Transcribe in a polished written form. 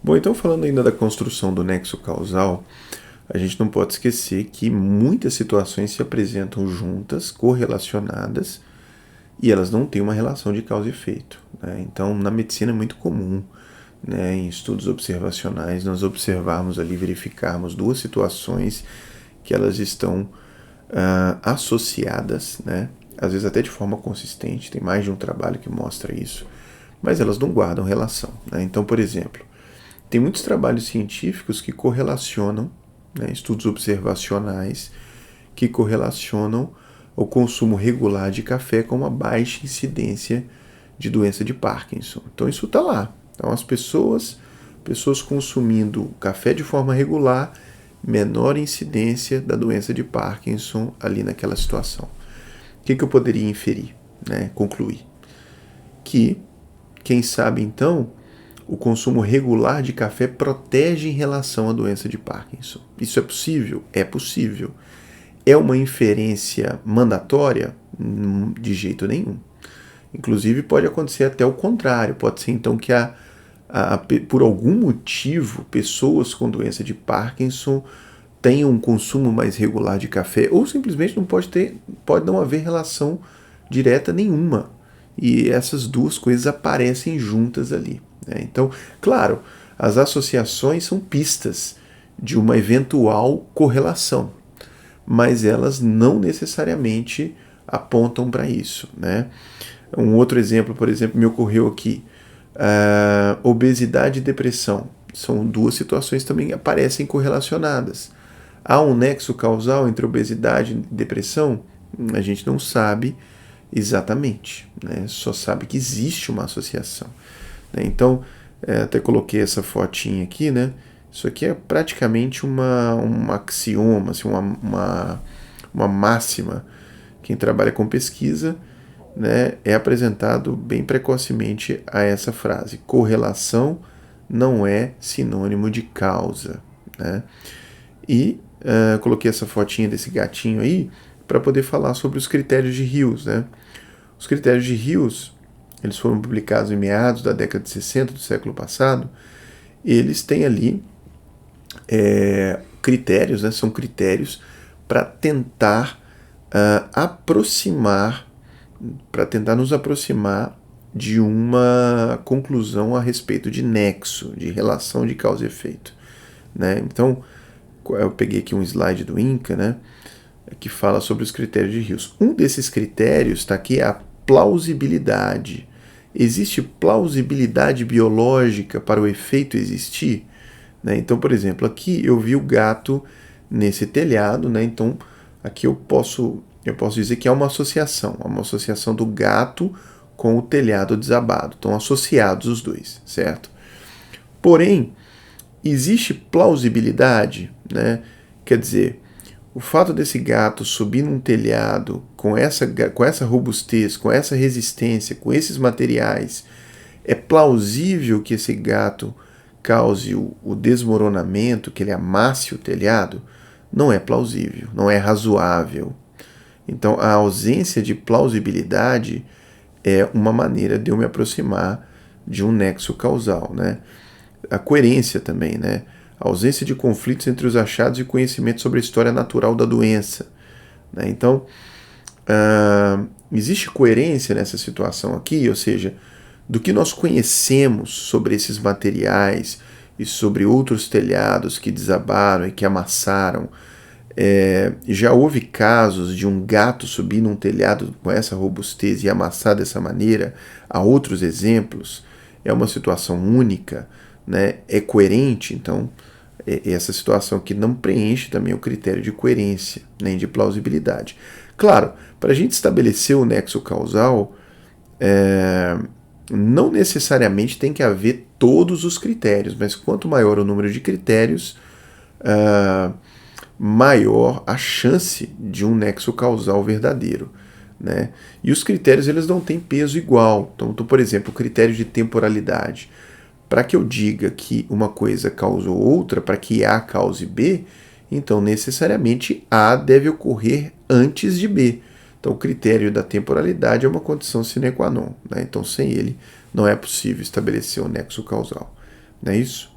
Bom, então falando ainda da construção do nexo causal, a gente não pode esquecer que muitas situações se apresentam juntas, correlacionadas, e elas não têm uma relação de causa e efeito, né? Então, na medicina é muito comum, né, em estudos observacionais, nós observarmos ali, verificarmos duas situações que elas estão associadas, né? Às vezes até de forma consistente, tem mais de um trabalho que mostra isso, mas elas não guardam relação, né? Então, por exemplo, tem muitos trabalhos científicos que correlacionam, né, estudos observacionais, que correlacionam o consumo regular de café com uma baixa incidência de doença de Parkinson. Então isso está lá. Então as pessoas consumindo café de forma regular, menor incidência da doença de Parkinson ali naquela situação. O que eu poderia inferir, né, concluir? Que, quem sabe então, o consumo regular de café protege em relação à doença de Parkinson. Isso é possível? É possível. É uma inferência mandatória? De jeito nenhum. Inclusive pode acontecer até o contrário. Pode ser então que por algum motivo pessoas com doença de Parkinson tenham um consumo mais regular de café, ou simplesmente pode não haver relação direta nenhuma. E essas duas coisas aparecem juntas ali, né? Então, claro, as associações são pistas de uma eventual correlação, mas elas não necessariamente apontam para isso, né? Um outro exemplo, por exemplo, me ocorreu aqui. Obesidade e depressão. São duas situações que também aparecem correlacionadas. Há um nexo causal entre obesidade e depressão? A gente não sabe exatamente, né? Só sabe que existe uma associação, né? Então, até coloquei essa fotinha aqui, né? Isso aqui é praticamente um axioma, assim, uma máxima. Quem trabalha com pesquisa, né, é apresentado bem precocemente a essa frase: correlação não é sinônimo de causa, né? E coloquei essa fotinha desse gatinho aí para poder falar sobre os critérios de Rios, né? Os critérios de Rios, eles foram publicados em meados da década de 60 do século passado. Eles têm ali critérios, né? São critérios para tentar nos aproximar de uma conclusão a respeito de nexo, de relação de causa e efeito, né? Então, eu peguei aqui um slide do INCA, né, que fala sobre os critérios de Rios. Um desses critérios está aqui, é a plausibilidade. Existe plausibilidade biológica para o efeito existir? Né? Então, por exemplo, aqui eu vi o gato nesse telhado, né? Então aqui eu posso dizer que há uma associação do gato com o telhado desabado. Estão associados os dois, certo? Porém, existe plausibilidade, né? Quer dizer, o fato desse gato subir num telhado com essa robustez, com essa resistência, com esses materiais, é plausível que esse gato cause o desmoronamento, que ele amasse o telhado? Não é plausível, não é razoável. Então, a ausência de plausibilidade é uma maneira de eu me aproximar de um nexo causal, né? A coerência também, né? A ausência de conflitos entre os achados e conhecimento sobre a história natural da doença, né? Então, existe coerência nessa situação aqui, ou seja, do que nós conhecemos sobre esses materiais e sobre outros telhados que desabaram e que amassaram. Já houve casos de um gato subir num telhado com essa robustez e amassar dessa maneira. Há outros exemplos. É uma situação única, né? É coerente, então essa situação aqui não preenche também o critério de coerência, nem de plausibilidade. Claro, para a gente estabelecer o nexo causal, não necessariamente tem que haver todos os critérios, mas quanto maior o número de critérios, maior a chance de um nexo causal verdadeiro, né? E os critérios, eles não têm peso igual. Então, por exemplo, o critério de temporalidade. Para que eu diga que uma coisa causou outra, para que A cause B, então necessariamente A deve ocorrer antes de B. Então o critério da temporalidade é uma condição sine qua non, né? Então sem ele não é possível estabelecer o nexo causal. Não é isso?